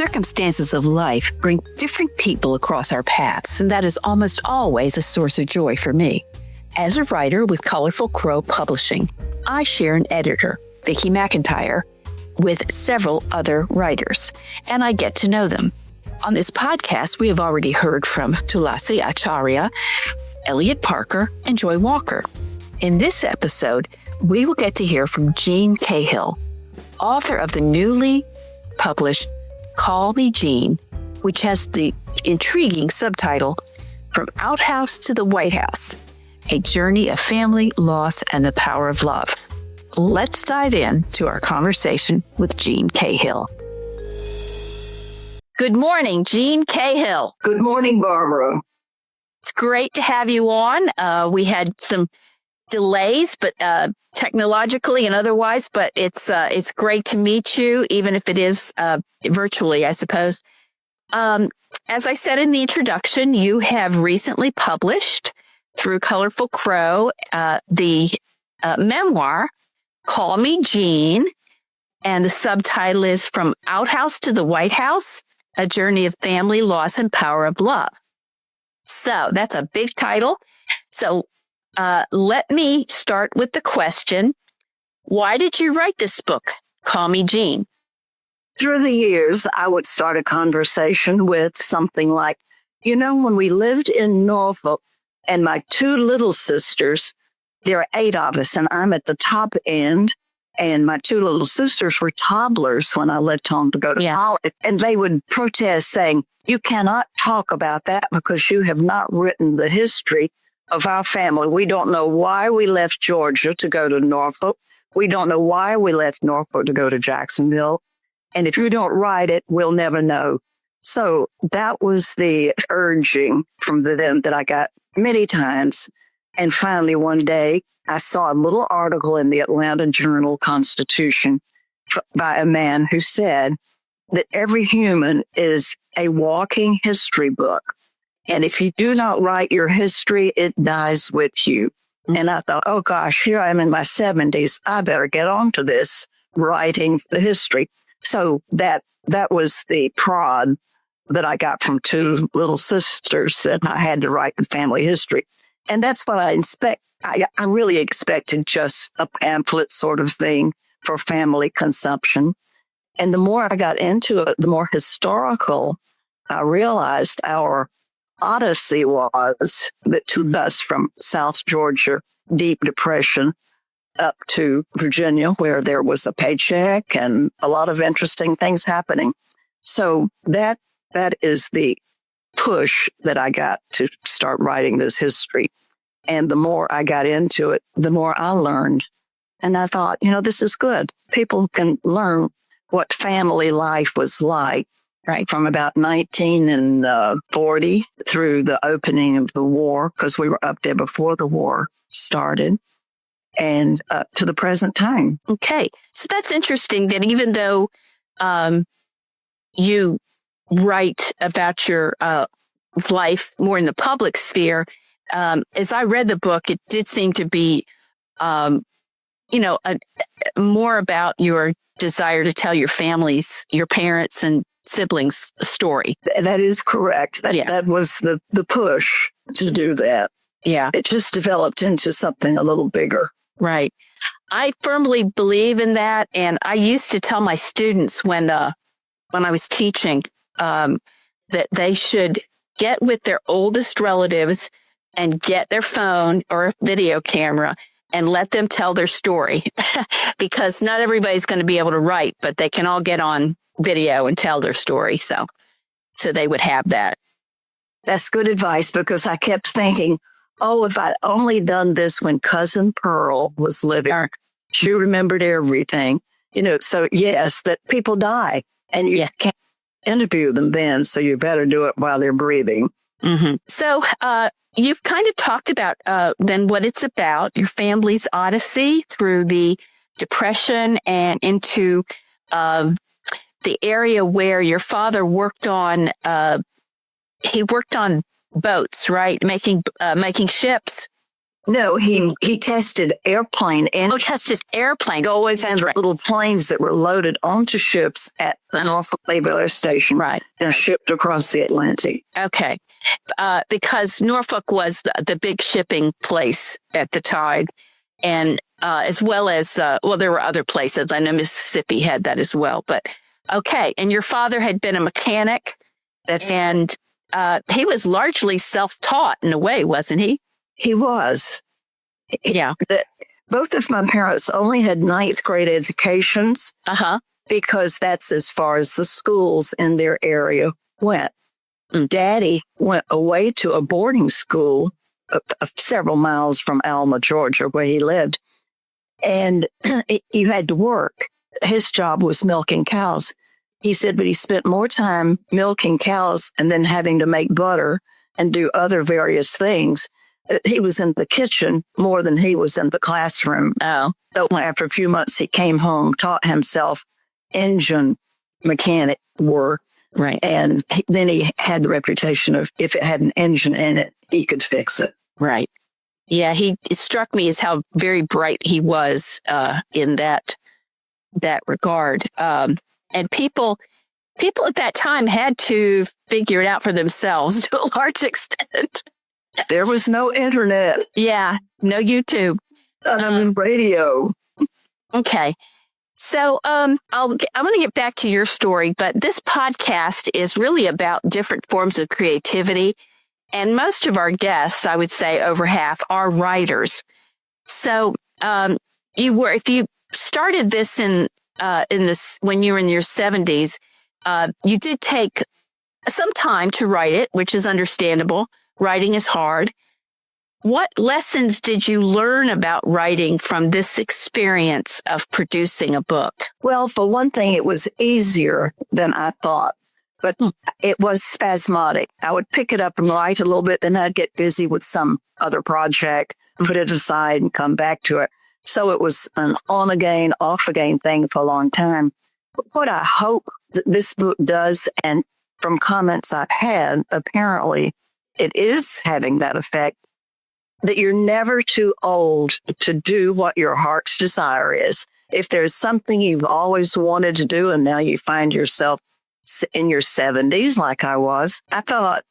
circumstances of life bring different people across our paths, and that is almost always a source of joy for me. As a writer with Colorful Crow Publishing, I share an editor, Vicki McIntyre, with several other writers, and I get to know them. On this podcast, we have already heard from Tulasi Acharya, Elliot Parker, and Joy Walker. In this episode, we will get to hear from Jeanne Cahill, author of the newly published Me Jeanne, which has the intriguing subtitle, From Outhouse to the White House, A Journey of Family, Loss, and the Power of Love. Let's dive in to our conversation with Jeanne Cahill. Good morning, Jeanne Cahill. Good morning, Barbara. It's great to have you on. We had some delays, but technologically and otherwise, but it's great to meet you, even if it is virtually, I suppose. As I said in the introduction, you have recently published through Colorful Crow the memoir, Me Jeanne, and the subtitle is From Outhouse to the White House, A Journey of Family, Loss, and Power of Love. So that's a big title. So let me start with the question, why did you write this book, Me Jeanne? Through the years, I would start a conversation with something like, when we lived in Norfolk and my two little sisters, there are 8 of us and I'm at the top end, and my two little sisters were toddlers when I left home to go to college. And they would protest saying, you cannot talk about that because you have not written the history of our family. We don't know why we left Georgia to go to Norfolk. We don't know why we left Norfolk to go to Jacksonville. And if you don't write it, we'll never know. So that was the urging from them that I got many times. And finally, one day, I saw a little article in the Atlanta Journal-Constitution by a man who said that every human is a walking history book. And if you do not write your history, it dies with you. And I thought, oh gosh, here I am in my 70s. I better get on to this, writing the history. So that was the prod that I got from two little sisters that I had to write the family history. And that's what I expect. I really expected just a pamphlet sort of thing for family consumption. And the more I got into it, the more historical I realized our odyssey was that took us from South Georgia, Deep Depression, up to Virginia, where there was a paycheck and a lot of interesting things happening. So that is the push that I got to start writing this history. And the more I got into it, the more I learned. And I thought, this is good. People can learn what family life was like, right, from about 1940 through the opening of the war, because we were up there before the war started, and up to the present time. Okay. So that's interesting that even though you write about your life more in the public sphere, as I read the book, it did seem to be, more about your desire to tell your families, your parents and siblings' story. That is correct. That was the push to do that. Yeah. It just developed into something a little bigger. Right. I firmly believe in that. And I used to tell my students when I was teaching that they should get with their oldest relatives and get their phone or a video camera and let them tell their story because not everybody's going to be able to write, but they can all get on video and tell their story. So they would have that. That's good advice because I kept thinking, if I'd only done this when Cousin Pearl was living, she remembered everything, so yes, that people die and you can't interview them then. So you better do it while they're breathing. Mm-hmm. So, you've kind of talked about then what it's about, your family's odyssey through the Depression and into the area where your father worked on. He worked on boats, right? Making ships. No, he tested airplane Oh, engines. tested airplane. Go with little planes that were loaded onto ships at the Norfolk Naval Air Station, Right. and shipped across the Atlantic. Okay. Because Norfolk was the big shipping place at the time. And as well as, there were other places. I know Mississippi had that as well. But okay. And your father had been a mechanic. And he was largely self-taught in a way, wasn't he? He was. Yeah. Both of my parents only had ninth grade educations because that's as far as the schools in their area went. Daddy went away to a boarding school several miles from Alma, Georgia, where he lived. And you had to work. His job was milking cows. He said, but he spent more time milking cows and then having to make butter and do other various things. He was in the kitchen more than he was in the classroom. Oh. So after a few months, he came home, taught himself engine mechanic work. Right. And then he had the reputation of if it had an engine in it, he could fix it. Right. Yeah, it struck me as how very bright he was in that regard. And people at that time had to figure it out for themselves to a large extent. There was no internet. Yeah, no YouTube. Radio. Okay. So I'm going to get back to your story, but this podcast is really about different forms of creativity. And most of our guests, I would say over half, are writers. So if you started this in this when you were in your 70s, you did take some time to write it, which is understandable. Writing is hard. What lessons did you learn about writing from this experience of producing a book? Well, for one thing, it was easier than I thought, but it was spasmodic. I would pick it up and write a little bit, then I'd get busy with some other project, put it aside and come back to it. So it was an on again, off again thing for a long time. But what I hope that this book does, and from comments I've had, apparently it is having that effect, that you're never too old to do what your heart's desire is. If there's something you've always wanted to do and now you find yourself in your 70s, like I was, I thought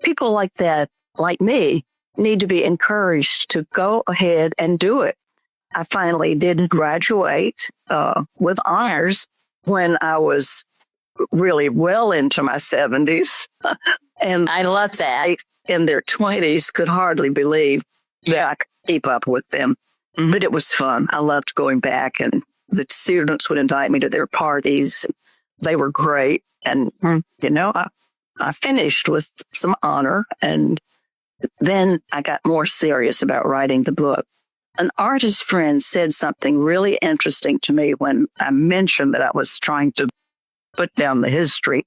people like that, like me, need to be encouraged to go ahead and do it. I finally did graduate with honors when I was really well into my 70s. And I love that. In their 20s could hardly believe that I could keep up with them. But it was fun. I loved going back, and the students would invite me to their parties. They were great. And, I finished with some honor, and then I got more serious about writing the book. An artist friend said something really interesting to me when I mentioned that I was trying to put down the history.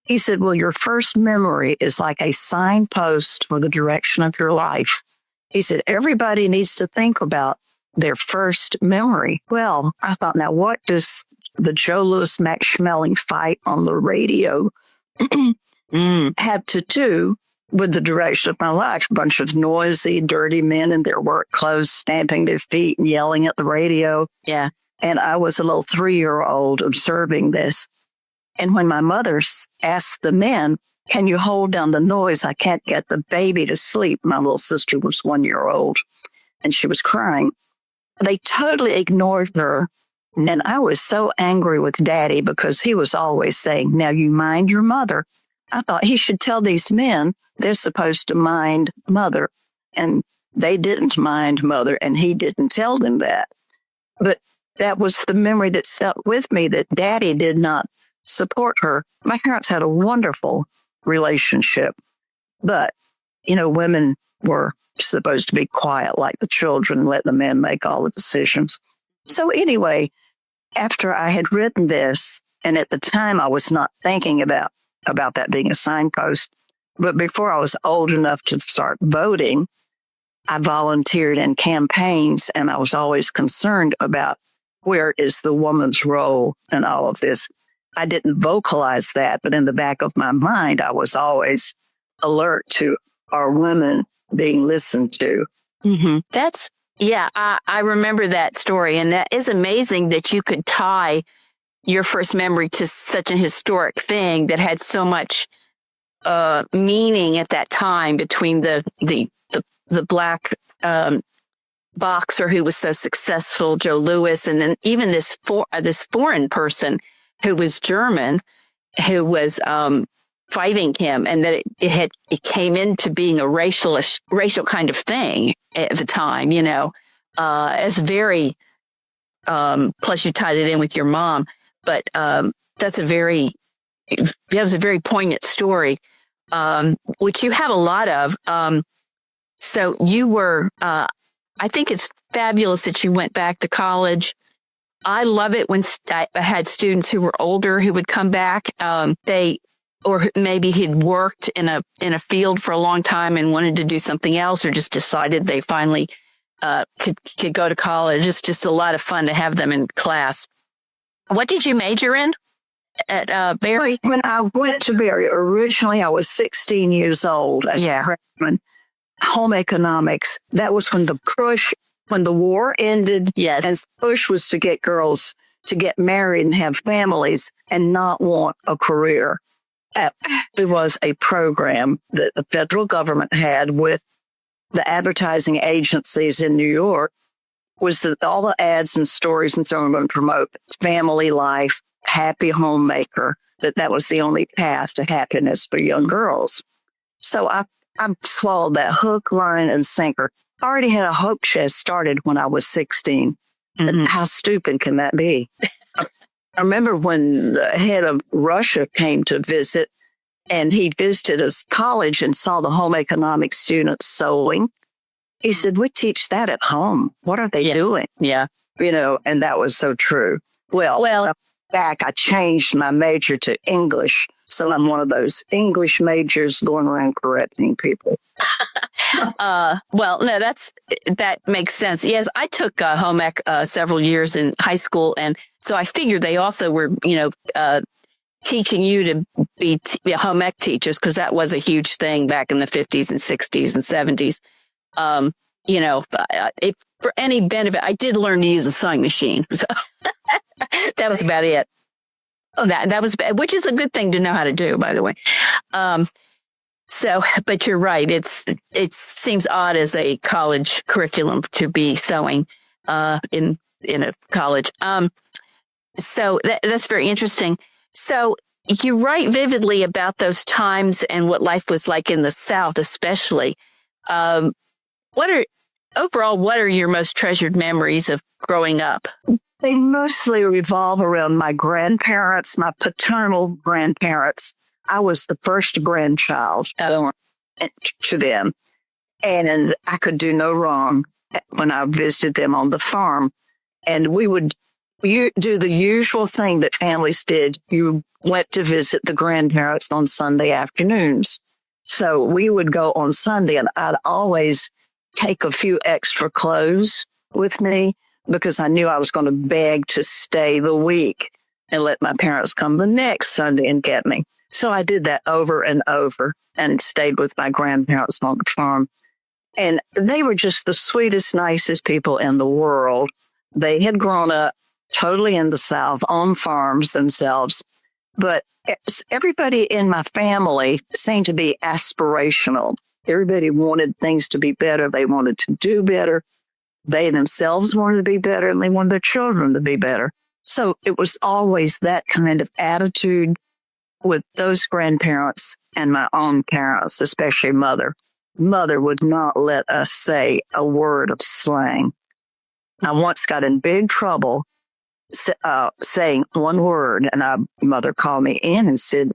He said, well, your first memory is like a signpost for the direction of your life. He said, everybody needs to think about their first memory. Well, I thought, now what does the Joe Louis Max Schmeling fight on the radio have to do with the direction of my life? A bunch of noisy, dirty men in their work clothes, stamping their feet and yelling at the radio. Yeah. And I was a little 3-year-old observing this. And when my mother asked the men, can you hold down the noise? I can't get the baby to sleep. My little sister was 1 year old and she was crying. They totally ignored her. And I was so angry with Daddy because he was always saying, now you mind your mother. I thought he should tell these men they're supposed to mind Mother. And they didn't mind Mother, and he didn't tell them that. But that was the memory that stuck with me, that Daddy did not support her. My parents had a wonderful relationship, but, women were supposed to be quiet like the children and let the men make all the decisions. So anyway, after I had written this, and at the time I was not thinking about that being a signpost, but before I was old enough to start voting, I volunteered in campaigns, and I was always concerned about where is the woman's role in all of this. I didn't vocalize that, but in the back of my mind, I was always alert to, are women being listened to? I remember that story. And that is amazing that you could tie your first memory to such a historic thing that had so much meaning at that time between the black boxer who was so successful, Joe Louis, and then even this foreign person who was German, who was fighting him, and that it came into being a racial kind of thing at the time. It's very plus you tied it in with your mom, but that was a very poignant story, which you have a lot of. So you were, I think it's fabulous that you went back to college. I love it when I had students who were older who would come back. Or maybe he'd worked in a field for a long time and wanted to do something else, or just decided they finally could go to college. It's just a lot of fun to have them in class. What did you major in at Berry? When I went to Berry, originally I was 16 years old as a freshman. Home economics. That was when the war ended. Yes. And the push was to get girls to get married and have families and not want a career. It was a program that the federal government had with the advertising agencies in New York, was that all the ads and stories and so on going to promote family life, happy homemaker, that was the only path to happiness for young girls. So I swallowed that hook, line, and sinker. I already had a hope chest started when I was 16. Mm-hmm. How stupid can that be? I remember when the head of Russia came to visit, and he visited his college and saw the home economics students sewing. He said, "We teach that at home. What are they doing?" Yeah. And that was so true. Well, back, I changed my major to English. So I'm one of those English majors going around correcting people. No, that makes sense. Yes, I took home ec several years in high school. And so I figured they also were, teaching you to be home ec teachers, because that was a huge thing back in the 50s and 60s and 70s. If for any benefit, I did learn to use a sewing machine. So that was about it. That was, which is a good thing to know how to do, by the way. But you're right. It seems odd as a college curriculum to be sewing in a college. So that's very interesting. So you write vividly about those times and what life was like in the South, especially. What are your most treasured memories of growing up? They mostly revolve around my grandparents, my paternal grandparents. I was the first grandchild to them, and I could do no wrong when I visited them on the farm. And we would do the usual thing that families did. You went to visit the grandparents on Sunday afternoons. So we would go on Sunday, and I'd always take a few extra clothes with me, because I knew I was going to beg to stay the week and let my parents come the next Sunday and get me. So I did that over and over and stayed with my grandparents on the farm. And they were just the sweetest, nicest people in the world. They had grown up totally in the South on farms themselves. But everybody in my family seemed to be aspirational. Everybody wanted things to be better. They wanted to do better. They themselves wanted to be better, and they wanted their children to be better. So it was always that kind of attitude with those grandparents and my own parents, especially mother. Mother would not let us say a word of slang. I once got in big trouble saying one word, and mother called me in and said,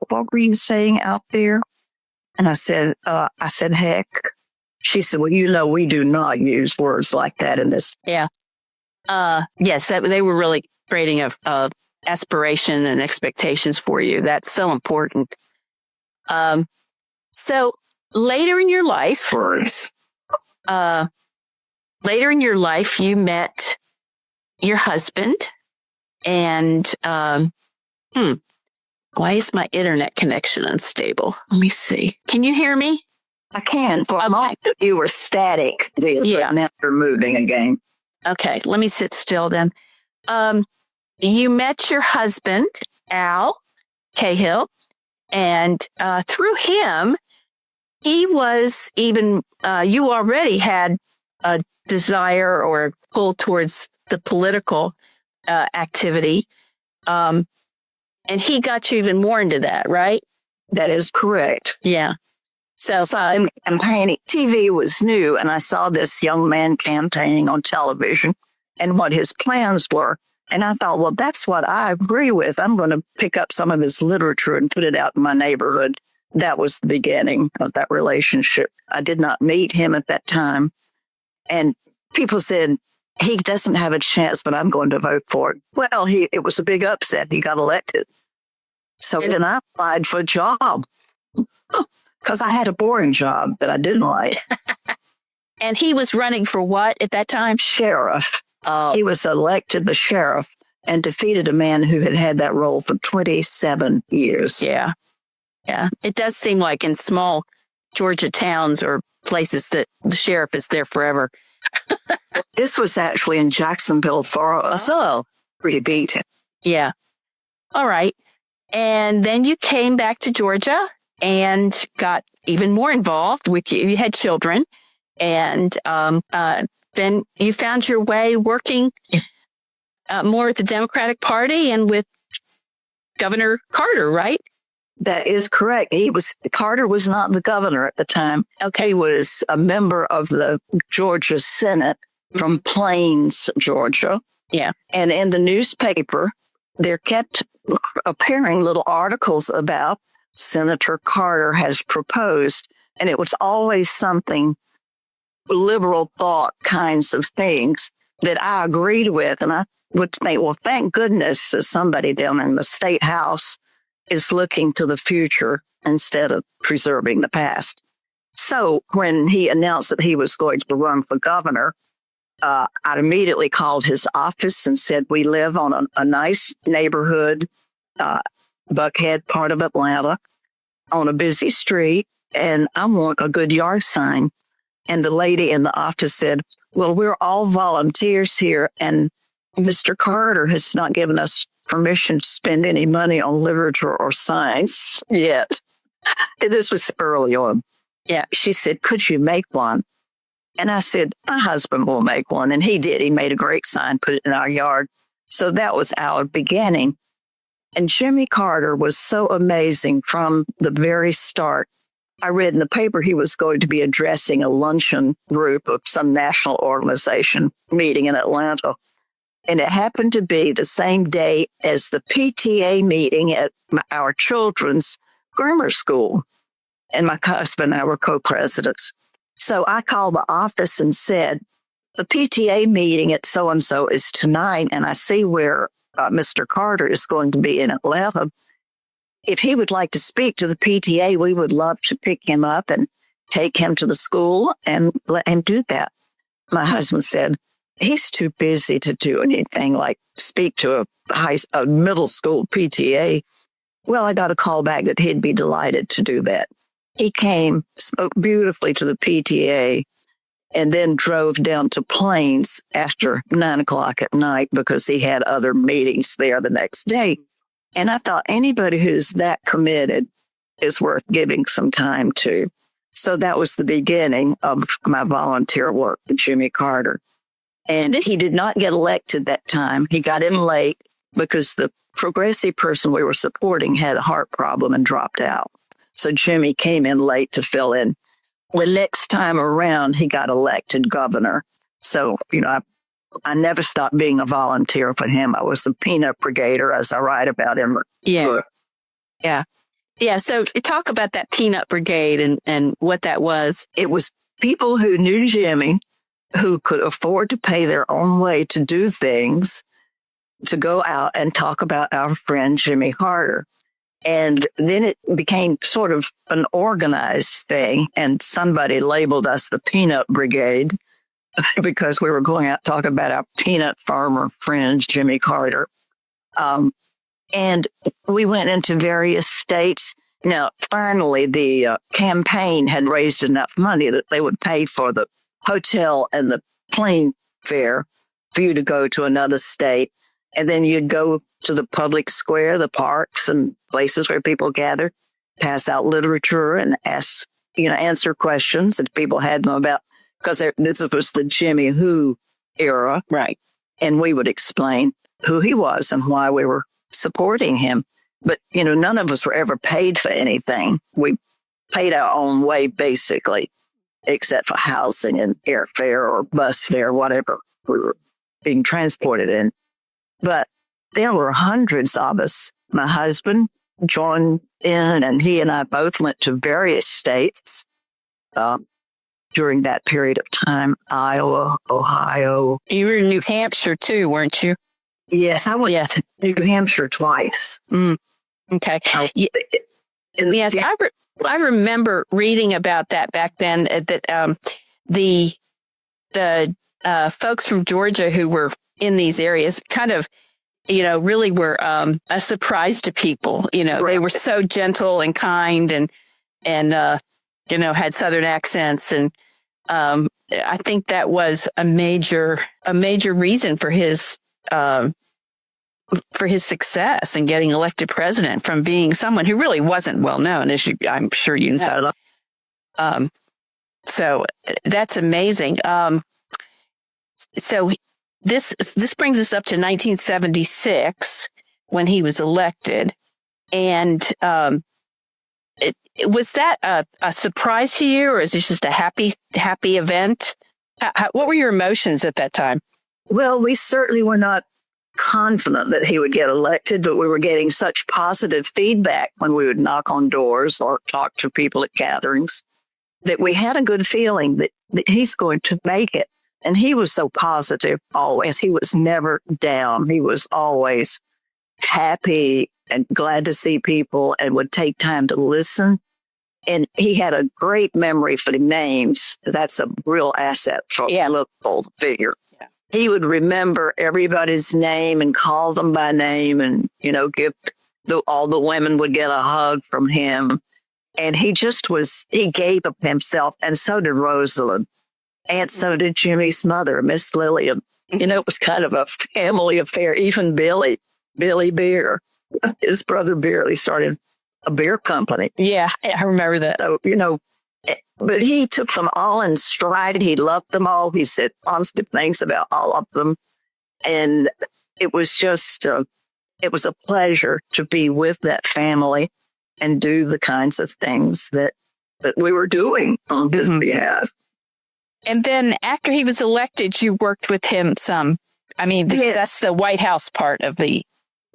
"What were you saying out there?" And I said, "Heck." She said, "Well, we do not use words like that in this." Yeah. Yes, they were really creating a aspiration and expectations for you. That's so important. So later in your life, you met your husband, and why is my internet connection unstable? Let me see. Can you hear me? I can. For a moment, you were static, but now you're moving again. Okay, let me sit still then. You met your husband, Al Cahill, and through him, he was even, you already had a desire or pull towards the political activity. And he got you even more into that, right? That is correct. Yeah. So I'm campaigning. TV was new, and I saw this young man campaigning on television and what his plans were. And I thought, well, that's what I agree with. I'm going to pick up some of his literature and put it out in my neighborhood. That was the beginning of that relationship. I did not meet him at that time. And people said, he doesn't have a chance, but I'm going to vote for it. Well, it was a big upset. He got elected. So then I applied for a job because I had a boring job that I didn't like. And he was running for what at that time? Sheriff. He was elected the sheriff and defeated a man who had had that role for 27 years. Yeah. Yeah. It does seem like in small Georgia towns or places that the sheriff is there forever. This was actually in Jacksonville, Florida. So pretty beat him. Yeah. All right. And then you came back to Georgia and got even more involved with you. You had children, and then you found your way working more at the Democratic Party and with Governor Carter, right? That is correct. Carter was not the governor at the time. Okay. He was a member of the Georgia Senate from Plains, Georgia. Yeah. And in the newspaper, there kept appearing little articles about Senator Carter has proposed. And it was always something liberal thought kinds of things that I agreed with. And I would think, well, thank goodness that somebody down in the state house is looking to the future instead of preserving the past. So when he announced that he was going to run for governor, I immediately called his office and said, we live on a nice neighborhood, Buckhead part of Atlanta, on a busy street, and I want a good yard sign. And the lady in the office said, well, we're all volunteers here, and Mr. Carter has not given us permission to spend any money on literature or science yet. This was early on. Yeah. She said, could you make one? And I said, my husband will make one. And he did. He made a great sign, put it in our yard. So that was our beginning. And Jimmy Carter was so amazing from the very start. I read in the paper he was going to be addressing a luncheon group of some national organization meeting in Atlanta. And it happened to be the same day as the PTA meeting at our children's grammar school. And my husband and I were co-presidents. So I called the office and said, the PTA meeting at so-and-so is tonight, and I see where Mr. Carter is going to be in Atlanta. If he would like to speak to the PTA, we would love to pick him up and take him to the school and let him do that. My husband said, he's too busy to do anything like speak to a middle school PTA. Well, I got a call back that he'd be delighted to do that. He came, spoke beautifully to the PTA, and then drove down to Plains after 9:00 at night because he had other meetings there the next day. And I thought anybody who's that committed is worth giving some time to. So that was the beginning of my volunteer work with Jimmy Carter. And he did not get elected that time. He got in late because the progressive person we were supporting had a heart problem and dropped out. So Jimmy came in late to fill in. The next time around, he got elected governor. So, I never stopped being a volunteer for him. I was the peanut brigader, as I write about in the book. Yeah. Yeah. So talk about that peanut brigade and what that was. It was people who knew Jimmy, who could afford to pay their own way to do things, to go out and talk about our friend Jimmy Carter. And then it became sort of an organized thing, and somebody labeled us the Peanut Brigade because we were going out talking about our peanut farmer friend, Jimmy Carter. And we went into various states, Now, finally, the campaign had raised enough money that they would pay for the hotel and the plane fare for you to go to another state. And then you'd go to the public square, the parks and places where people gather, pass out literature and answer questions that people had them about, because this was the Jimmy Who era. Right. And we would explain who he was and why we were supporting him. But, none of us were ever paid for anything. We paid our own way, basically, except for housing and airfare or bus fare, whatever we were being transported in. But there were hundreds of us. My husband joined in, and he and I both went to various states during that period of time. Iowa, Ohio. You were in New Hampshire too, weren't you? Yes, I went to New Hampshire twice. Okay. Yes, I remember reading about that back then, that the folks from Georgia who were in these areas kind of, really were a surprise to people. They were so gentle and kind and had Southern accents. And I think that was a major reason for his success in getting elected president, from being someone who really wasn't well known, as I'm sure you know. So that's amazing. So this brings us up to 1976 when he was elected, and was that a surprise to you, or is this just a happy event? What were your emotions at that time? Well, we certainly were not confident that he would get elected, but we were getting such positive feedback when we would knock on doors or talk to people at gatherings that we had a good feeling that he's going to make it. And he was so positive always. He was never down. He was always happy and glad to see people and would take time to listen. And he had a great memory for the names. That's a real asset for a local figure. Yeah. He would remember everybody's name and call them by name, and, all the women would get a hug from him. And he gave of himself. And so did Rosalind. And so did Jimmy's mother, Miss Lillian. It was kind of a family affair. Even Billy Beer, his brother Beer, started a beer company. Yeah, I remember that. So, but he took them all in stride. He loved them all. He said positive things about all of them. And it was just, it was a pleasure to be with that family and do the kinds of things that we were doing on his behalf. And then after he was elected, you worked with him some. I mean, that's the White House part of the.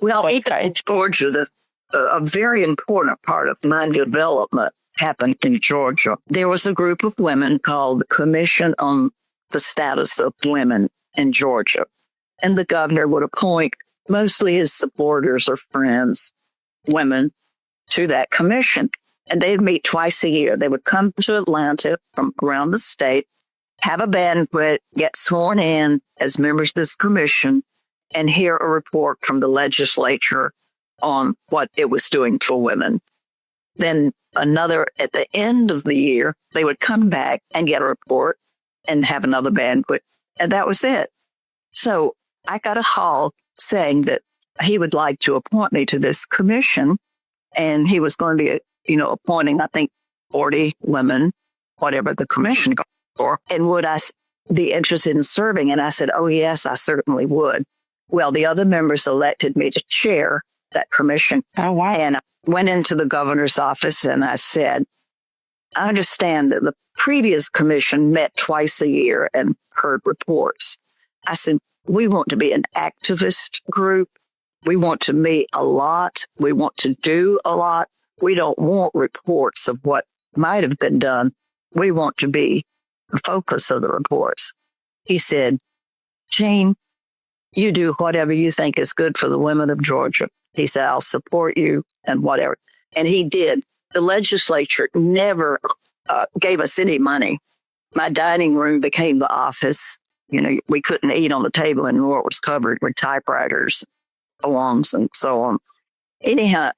Well, in Georgia, a very important part of my development happened in Georgia. There was a group of women called the Commission on the Status of Women in Georgia. And the governor would appoint mostly his supporters or friends, women, to that commission. And they'd meet twice a year. They would come to Atlanta from around the state, have a banquet, get sworn in as members of this commission, and hear a report from the legislature on what it was doing for women. Then at the end of the year, they would come back and get a report and have another banquet. And that was it. So I got a call saying that he would like to appoint me to this commission. And he was going to be, appointing, I think, 40 women, whatever the commission got for. And would I be interested in serving? And I said, oh, yes, I certainly would. Well, the other members elected me to chair that commission. Oh, wow. And I went into the governor's office and I said, I understand that the previous commission met twice a year and heard reports. I said, we want to be an activist group. We want to meet a lot. We want to do a lot. We don't want reports of what might have been done. We want to be the focus of the reports. He said, Jeanne, you do whatever you think is good for the women of Georgia. He said, I'll support you and whatever. And he did. The legislature never gave us any money. My dining room became the office. We couldn't eat on the table anymore. It was covered with typewriters, poems, and so on. Anyhow,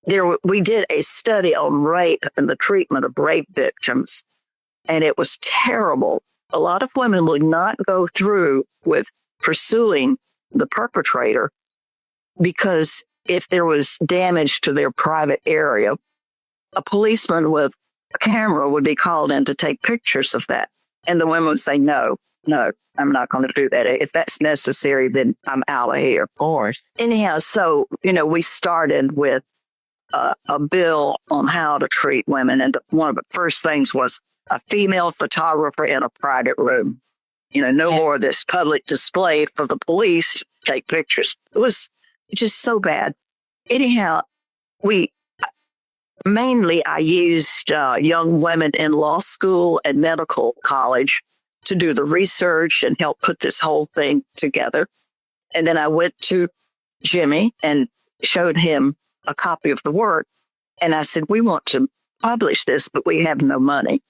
we did a study on rape and the treatment of rape victims, and it was terrible. A lot of women would not go through with pursuing the perpetrator because if there was damage to their private area, a policeman with a camera would be called in to take pictures of that. And the women would say, no, I'm not going to do that. If that's necessary, then I'm out of here. Of course. Anyhow, so, we started with a bill on how to treat women. And one of the first things was a female photographer in a private room. No more of this public display for the police to take pictures. It was just so bad. Anyhow, I used young women in law school and medical college to do the research and help put this whole thing together. And then I went to Jimmy and showed him a copy of the work. And I said, we want to publish this, but we have no money.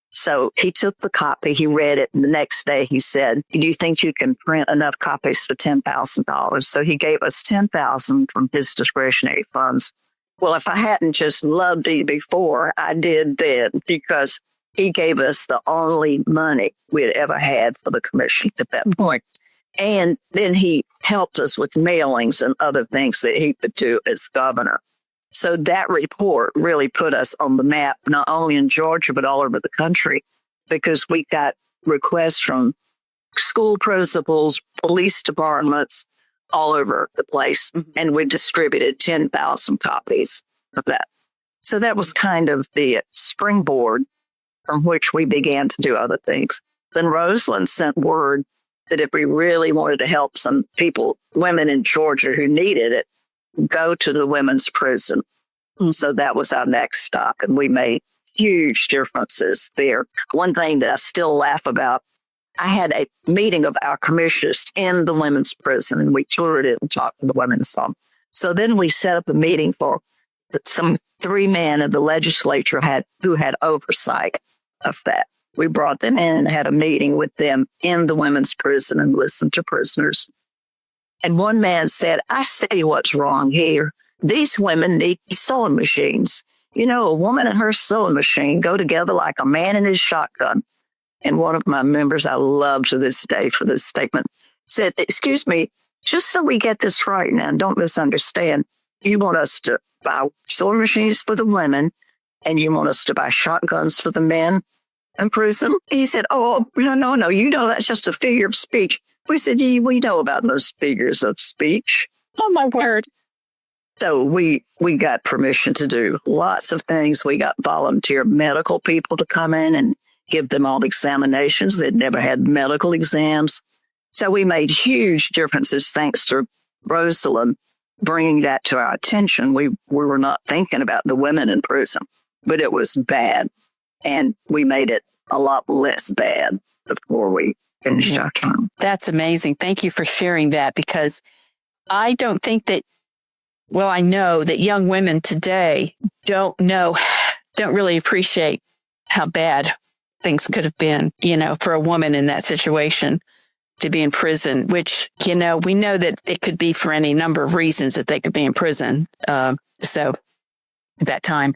So he took the copy, he read it, and the next day he said, do you think you can print enough copies for $10,000? So he gave us $10,000 from his discretionary funds. Well, if I hadn't just loved it before, I did then, because he gave us the only money we had ever had for the commission at that point. And then he helped us with mailings and other things that he could do as governor. So that report really put us on the map, not only in Georgia, but all over the country, because we got requests from school principals, police departments, all over the place. And we distributed 10,000 copies of that. So that was kind of the springboard from which we began to do other things. Then Rosalind sent word that if we really wanted to help some people, women in Georgia who needed it, go to the women's prison. So that was our next stop, and we made huge differences there. One thing that I still laugh about, I had a meeting of our commissioners in the women's prison, and we toured it and talked to the women some. So then we set up a meeting for some 3 men of the legislature who had oversight of that. We brought them in and had a meeting with them in the women's prison and listened to prisoners. And one man said, I see what's wrong here. These women need sewing machines. A woman and her sewing machine go together like a man and his shotgun. And one of my members I love to this day for this statement said, excuse me, just so we get this right now, don't misunderstand. You want us to buy sewing machines for the women, and you want us to buy shotguns for the men in prison? He said, oh, no, that's just a figure of speech. We said, we know about those figures of speech. Oh, my word. So we got permission to do lots of things. We got volunteer medical people to come in and give them all examinations. They'd never had medical exams. So we made huge differences thanks to Rosalind bringing that to our attention. We were not thinking about the women in prison, but it was bad. And we made it a lot less bad before we finished our term. That's amazing. Thank you for sharing that, because I don't think that, well, I know that young women today don't really appreciate how bad things could have been, for a woman in that situation to be in prison, which, we know that it could be for any number of reasons that they could be in prison. So at that time.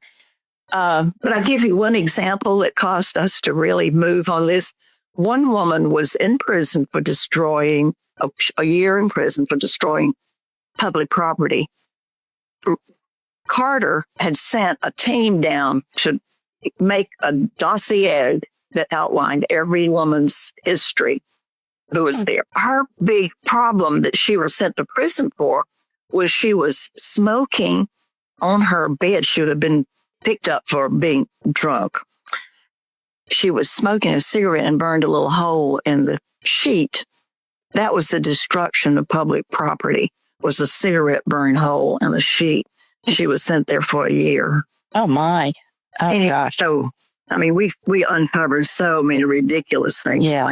But I'll give you one example that caused us to really move on this. One woman was in prison for destroying, a year in prison for destroying public property. Carter had sent a team down to make a dossier that outlined every woman's history who was there. Her big problem that she was sent to prison for was she was smoking on her bed. She would have been picked up for being drunk. She was smoking a cigarette and burned a little hole in the sheet. That was the destruction of public property, was a cigarette burned hole in the sheet. She was sent there for a year. Oh, my. Oh, gosh. So, we uncovered so many ridiculous things. Yeah,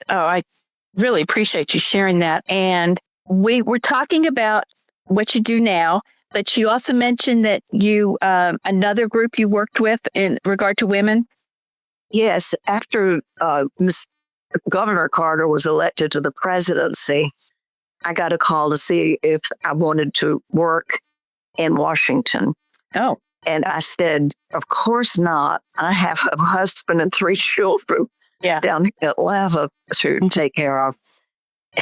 I really appreciate you sharing that. And we were talking about what you do now, but you also mentioned that you, another group you worked with in regard to women. Yes. After Governor Carter was elected to the presidency, I got a call to see if I wanted to work in Washington. Oh, And I said, of course not. I have a husband and 3 children down in Atlanta to take care of.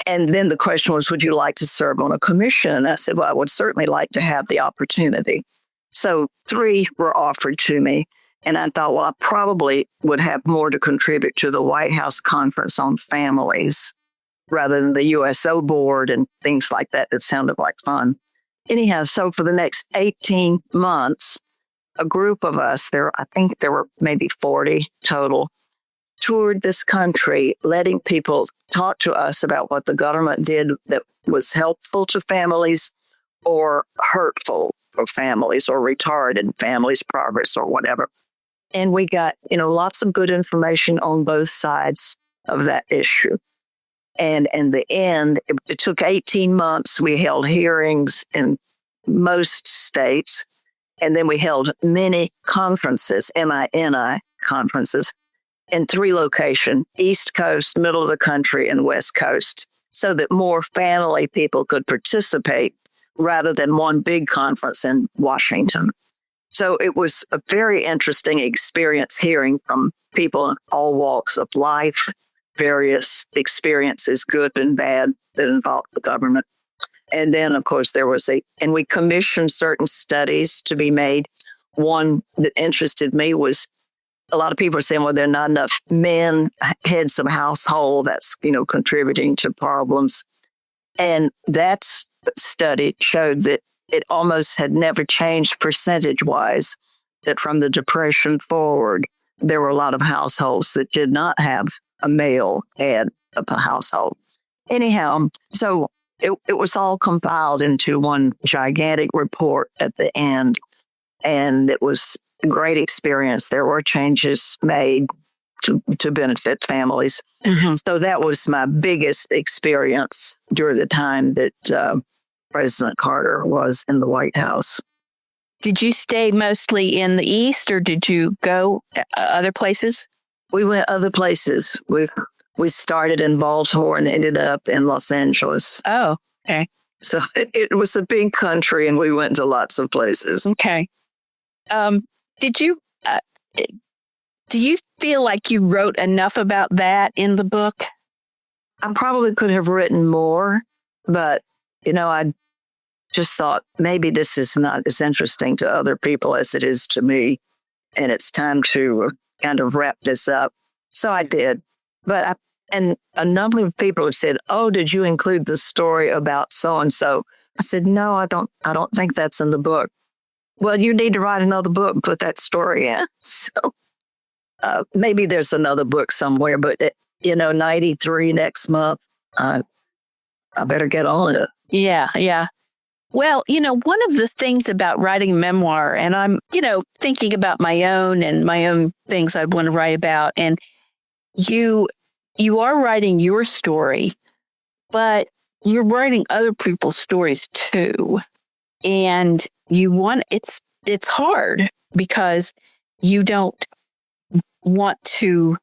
And then the question was, would you like to serve on a commission? And I said, well, I would certainly like to have the opportunity. So 3 were offered to me. And I thought, well, I probably would have more to contribute to the White House Conference on Families rather than the USO board and things like that. That sounded like fun. Anyhow, so for the next 18 months, a group of us, I think there were maybe 40 total, toured this country, letting people talk to us about what the government did that was helpful to families or hurtful for families or retarded families' progress or whatever. And we got, lots of good information on both sides of that issue. And in the end, it took 18 months. We held hearings in most states. And then we held many conferences, MINI conferences, in 3 locations, East Coast, middle of the country, and West Coast, so that more family people could participate rather than one big conference in Washington. So it was a very interesting experience hearing from people in all walks of life, various experiences, good and bad, that involved the government. And then, of course, and we commissioned certain studies to be made. One that interested me was a lot of people are saying, well, there are not enough men, heads of household that's, contributing to problems. And that study showed that it almost had never changed percentage-wise, that from the Depression forward, there were a lot of households that did not have a male head of the household. Anyhow, so it was all compiled into one gigantic report at the end, and it was a great experience. There were changes made to benefit families. Mm-hmm. So that was my biggest experience during the time that President Carter was in the White House. Did you stay mostly in the East, or did you go other places? We went other places. We started in Baltimore and ended up in Los Angeles. Oh, okay. So it was a big country, and we went to lots of places. Okay. Do you feel like you wrote enough about that in the book? I probably could have written more, but, I just thought maybe this is not as interesting to other people as it is to me, and it's time to kind of wrap this up. So I did. And a number of people have said, oh, did you include the story about so-and-so? I said, no, I don't think that's in the book. Well, you need to write another book and put that story in. So maybe there's another book somewhere, but 93 next month, I better get on it. Yeah. Well, one of the things about writing a memoir, and I'm, thinking about my own things I'd want to write about, and you are writing your story, but you're writing other people's stories too. And it's hard because you don't want to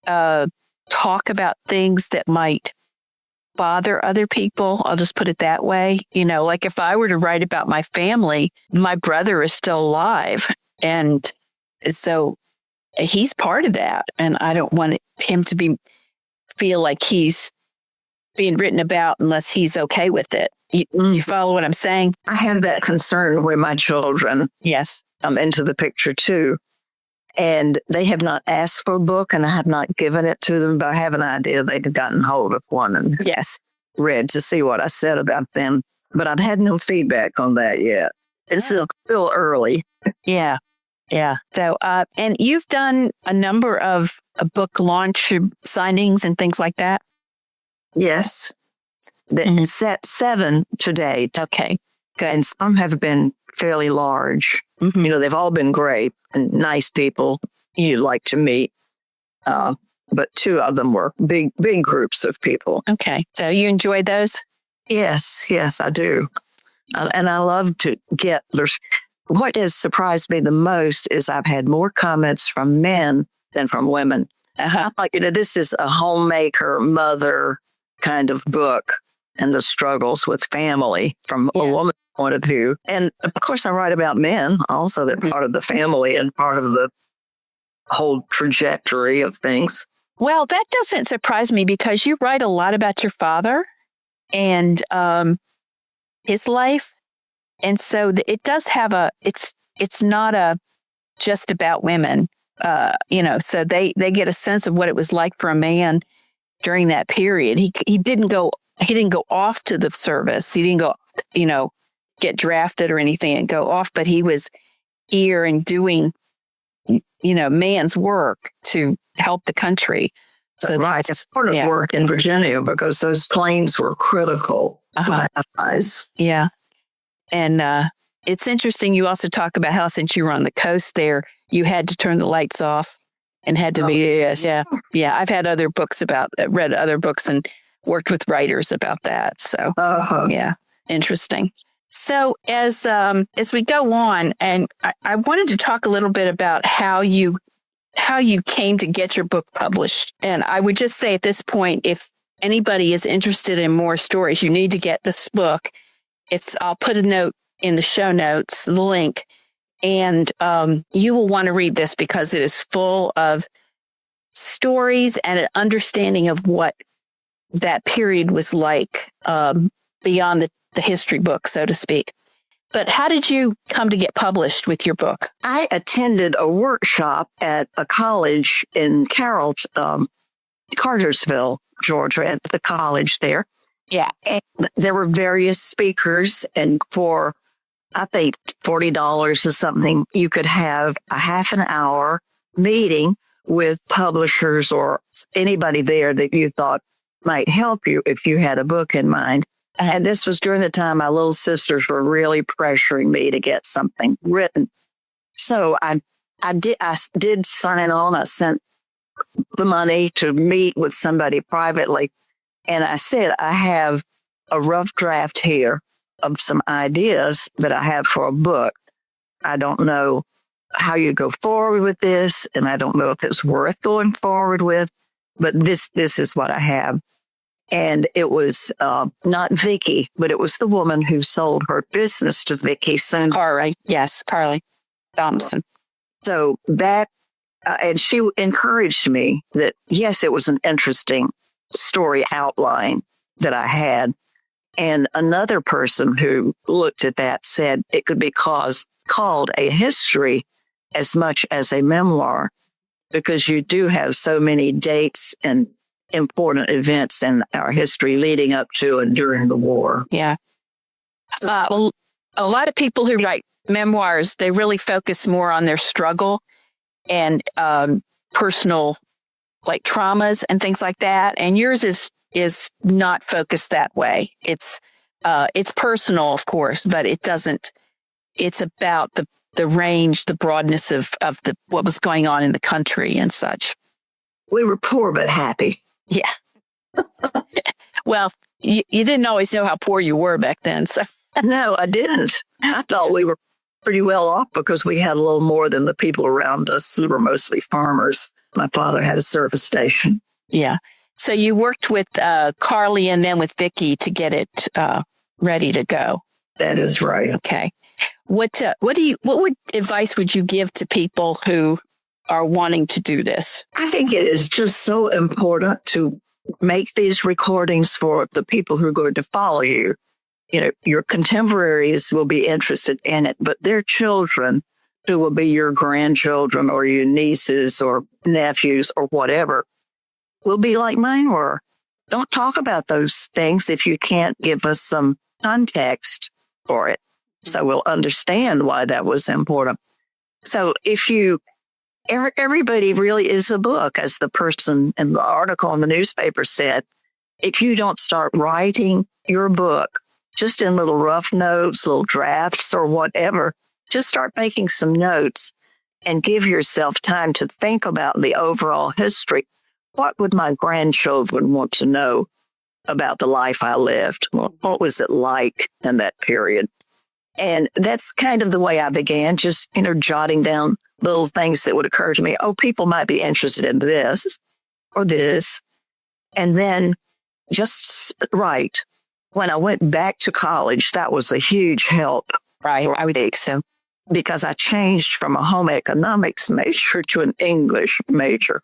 talk about things that might bother other people. I'll just put it that way. Like if I were to write about my family, my brother is still alive. And so he's part of that. And I don't want him to feel like he's being written about unless he's okay with it. You follow what I'm saying? I have that concern with my children. Yes. I'm into the picture too. And they have not asked for a book, and I have not given it to them, but I have an idea they've gotten hold of one and read to see what I said about them. But I've had no feedback on that yet. It's still early. Yeah. So, and you've done a number of book launch signings and things like that? Yes. 7 to date. Okay. Good. And some have been fairly large. Mm-hmm. They've all been great and nice people you'd like to meet. But 2 of them were big groups of people. Okay. So you enjoyed those? Yes, I do. And I love to what has surprised me the most is I've had more comments from men than from women. Uh-huh. Like, this is a homemaker, mother kind of book. and the struggles with family from a woman's point of view. And of course, I write about men also. They're part of the family and part of the whole trajectory of things. Well, that doesn't surprise me because you write a lot about your father and his life. And so it does have it's not just about women, so they get a sense of what it was like for a man during that period. He didn't go off to the service. He didn't go, get drafted or anything and go off, but he was here and doing, man's work to help the country. So right. It's part of work in Virginia because those planes were critical. Yeah. And it's interesting. You also talk about how since you were on the coast there, you had to turn the lights off and had to be, yeah. I've had read other books and worked with writers about that. So, yeah, interesting. So as we go on, and I wanted to talk a little bit about how you came to get your book published. And I would just say at this point, if anybody is interested in more stories, you need to get this book. I'll put a note in the show notes, the link, and you will want to read this because it is full of stories and an understanding of what that period was like beyond the history book, so to speak. But how did you come to get published with your book? I attended a workshop at a college in Cartersville, Georgia, at the college there. Yeah. And there were various speakers, and for, I think, $40 or something, you could have a half an hour meeting with publishers or anybody there that you thought might help you if you had a book in mind. And this was during the time my little sisters were really pressuring me to get something written. So I did sign on. I sent the money to meet with somebody privately. And I said, I have a rough draft here of some ideas that I have for a book. I don't know how you go forward with this, and I don't know if it's worth going forward with, but this is what I have. And it was not Vicky, but it was the woman who sold her business to Vicky. Carly Thompson. So that, and she encouraged me that, yes, it was an interesting story outline that I had. And another person who looked at that said it could be called a history as much as a memoir, because you do have so many dates and important events in our history leading up to and during the war. Yeah. A lot of people who write memoirs, they really focus more on their struggle and personal like traumas and things like that. And yours is not focused that way. It's personal, of course, but it's about the range, the broadness of what was going on in the country and such. We were poor but happy. Yeah. Well, you didn't always know how poor you were back then. So no, I didn't. I thought we were pretty well off because we had a little more than the people around us who were mostly farmers. My father had a service station. Yeah. So you worked with Carly and then with Vicky to get it ready to go. That is right. Okay. What advice would you give to people who are wanting to do this? I think it is just so important to make these recordings for the people who are going to follow you. You know, your contemporaries will be interested in it, but their children, who will be your grandchildren or your nieces or nephews or whatever, will be like mine were. Don't talk about those things if you can't give us some context for it, so we'll understand why that was important. So everybody really is a book, as the person in the article in the newspaper said. If you don't start writing your book just in little rough notes, little drafts or whatever, just start making some notes and give yourself time to think about the overall history. What would my grandchildren want to know about the life I lived? What was it like in that period? And that's kind of the way I began, just, jotting down little things that would occur to me. Oh, people might be interested in this or this. And then just write when I went back to college, that was a huge help. Right. I would think so. Because I changed from a home economics major to an English major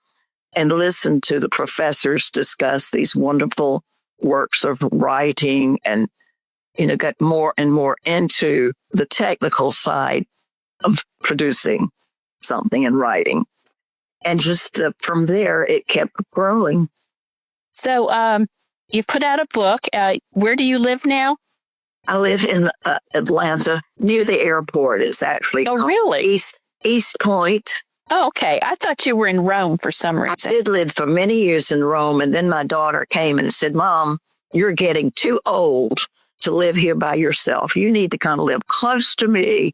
and listened to the professors discuss these wonderful works of writing and, got more and more into the technical side of producing something and writing. And just from there, it kept growing. So you've put out a book. Where do you live now? I live in Atlanta, near the airport. It's actually really? East Point. Oh, okay. I thought you were in Rome for some reason. I did live for many years in Rome, and then my daughter came and said, "Mom, you're getting too old to live here by yourself. You need to kind of live close to me."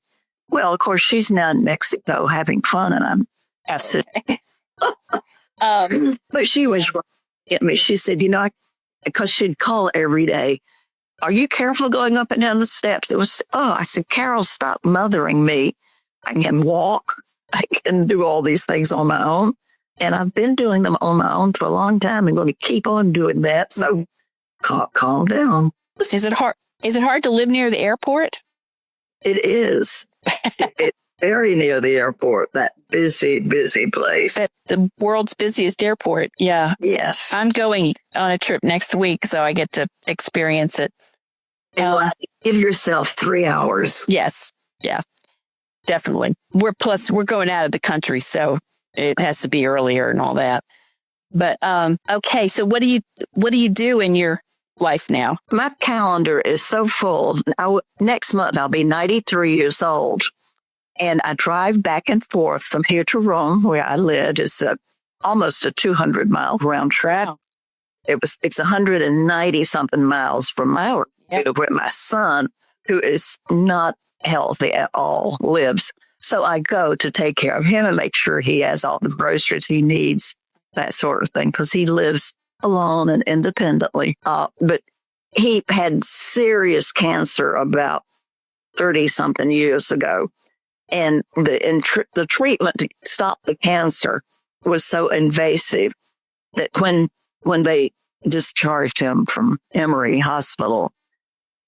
Well, of course, she's now in Mexico having fun, and I said, but she was right. I mean, she said, because she'd call every day, "Are you careful going up and down the steps?" I said, "Carol, stop mothering me. I can walk. I can do all these things on my own. And I've been doing them on my own for a long time and going to keep on doing that. So calm down." Is it hard? Is it hard to live near the airport? It is. It's very near the airport, that busy, busy place. The world's busiest airport. Yeah. Yes. I'm going on a trip next week, so I get to experience it. Give yourself 3 hours. Yes. Yeah, definitely. We're going out of the country, so it has to be earlier and all that. But okay, so what do you do in your life now? My calendar is so full. Next month, I'll be 93 years old. And I drive back and forth from here to Rome, where I live. It's almost a 200-mile round trip. Wow. It's 190 something miles from where my son, who is not healthy at all, lives. So I go to take care of him and make sure he has all the groceries he needs, that sort of thing, because he lives alone and independently. But he had serious cancer about 30 something years ago. And the treatment to stop the cancer was so invasive that when they discharged him from Emory Hospital,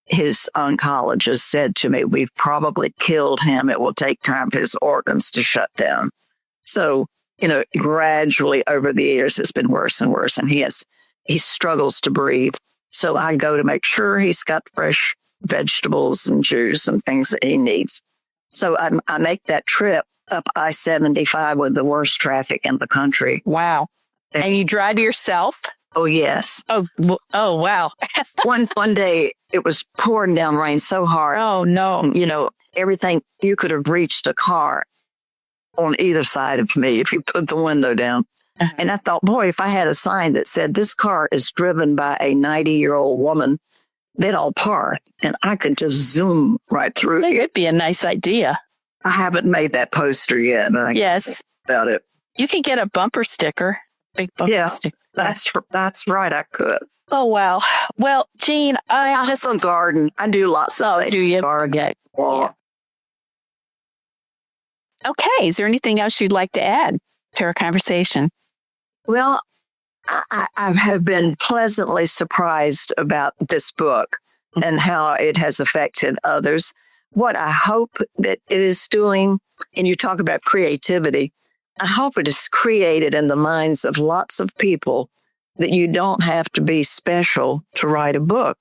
his oncologist said to me, "We've probably killed him. It will take time for his organs to shut down." So, gradually over the years, it's been worse and worse. And he struggles to breathe. So I go to make sure he's got fresh vegetables and juice and things that he needs. So I make that trip up I-75 with the worst traffic in the country. Wow. And you drive yourself? Oh, yes. Oh, wow. One day it was pouring down rain so hard. Oh, no. Everything, you could have reached a car on either side of me if you put the window down. Uh-huh. And I thought, boy, if I had a sign that said this car is driven by a 90-year-old woman, they'd all park and I could just zoom right through. It'd be a nice idea. I haven't made that poster yet. But yes. About it. You can get a bumper sticker. Big bumper sticker. That's right. I could. Oh, wow. Well, Jeanne, I just a garden. I do lots of do you? Garden. Yeah. Okay. Is there anything else you'd like to add to our conversation? Well, I have been pleasantly surprised about this book and how it has affected others. What I hope that it is doing, and you talk about creativity, I hope it is created in the minds of lots of people that you don't have to be special to write a book.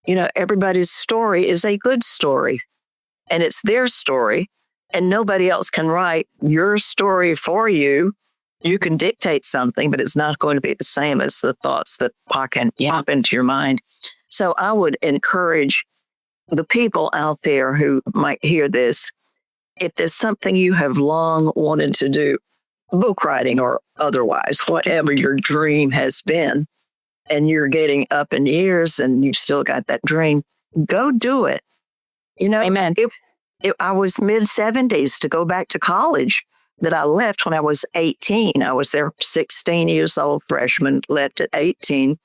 Everybody's story is a good story, and it's their story, and nobody else can write your story for you. You can dictate something, but it's not going to be the same as the thoughts that pop into your mind. So I would encourage the people out there who might hear this, if there's something you have long wanted to do, book writing or otherwise, whatever your dream has been, and you're getting up in years and you've still got that dream, go do it. Amen. I was mid-70s to go back to college. That I left when I was 18. I was there 16 years old, freshman, left at 18,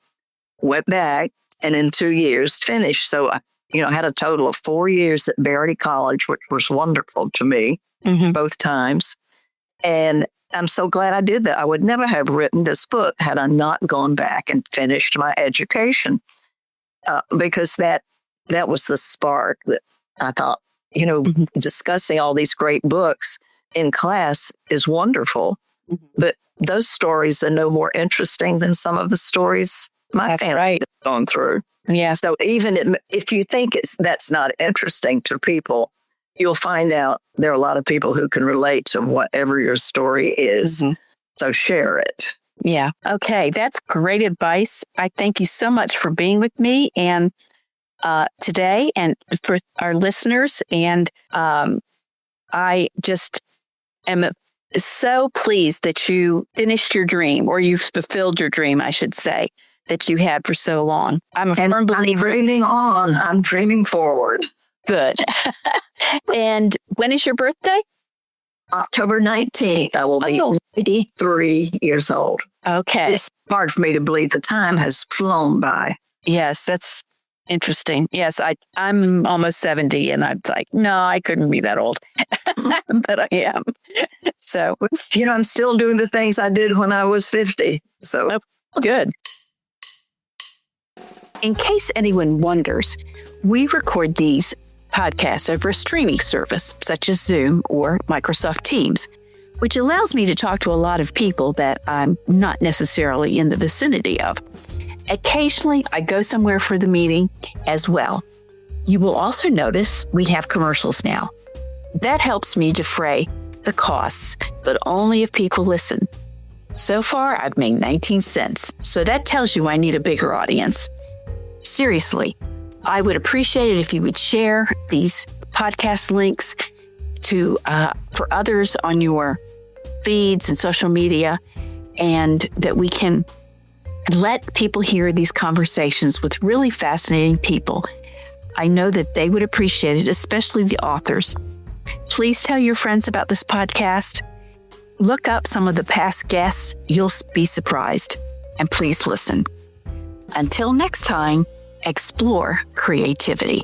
went back, and in 2 years finished. So, I had a total of 4 years at Verity College, which was wonderful to me, both times. And I'm so glad I did that. I would never have written this book had I not gone back and finished my education. because that was the spark that I thought, discussing all these great books in class is wonderful, but those stories are no more interesting than some of the stories my family has gone through. Yeah. So even if you think that's not interesting to people, you'll find out there are a lot of people who can relate to whatever your story is. Mm-hmm. So share it. Yeah. Okay. That's great advice. I thank you so much for being with me and today and for our listeners. And I just am so pleased that you finished your dream, or you've fulfilled your dream, I should say, that you had for so long. I'm firm believer. I'm dreaming on. I'm dreaming forward. Good. And when is your birthday? October 19th. I will be 83 years old. Okay. It's hard for me to believe the time has flown by. Yes, that's interesting. Yes, I'm almost 70 and I'm like, no, I couldn't be that old. But I am. So, I'm still doing the things I did when I was 50. So good. In case anyone wonders, we record these podcasts over a streaming service such as Zoom or Microsoft Teams, which allows me to talk to a lot of people that I'm not necessarily in the vicinity of. Occasionally, I go somewhere for the meeting as well. You will also notice we have commercials now. That helps me defray the costs, but only if people listen. So far, I've made 19 cents, so that tells you I need a bigger audience. Seriously, I would appreciate it if you would share these podcast links for others on your feeds and social media, and that we can let people hear these conversations with really fascinating people. I know that they would appreciate it, especially the authors. Please tell your friends about this podcast. Look up some of the past guests. You'll be surprised. And please listen. Until next time, explore creativity.